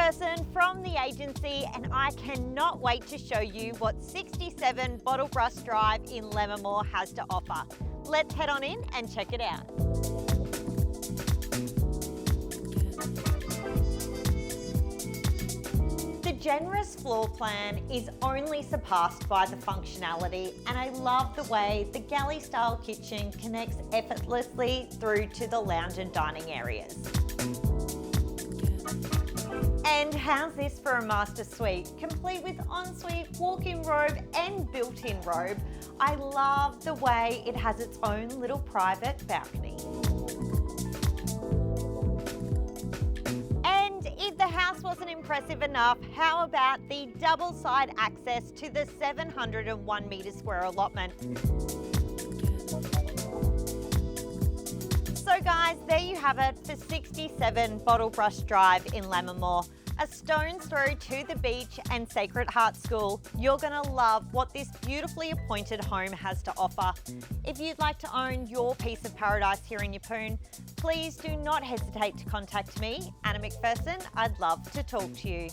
McPherson from the agency, and I cannot wait to show you what 67 Bottlebrush Drive in Lammermoor has to offer. Let's head on in and check it out. The generous floor plan is only surpassed by the functionality, and I love the way the galley style kitchen connects effortlessly through to the lounge and dining areas. And how's this for a master suite? Complete with ensuite, walk-in robe and built-in robe. I love the way it has its own little private balcony. And if the house wasn't impressive enough, how about the double side access to the 701 metre square allotment? So guys, there you have it for 67 Bottlebrush Drive in Lammermoor. A stone's throw to the beach and Sacred Heart School. You're gonna love what this beautifully appointed home has to offer. If you'd like to own your piece of paradise here in Yeppoon, please do not hesitate to contact me, Anna McPherson. I'd love to talk to you.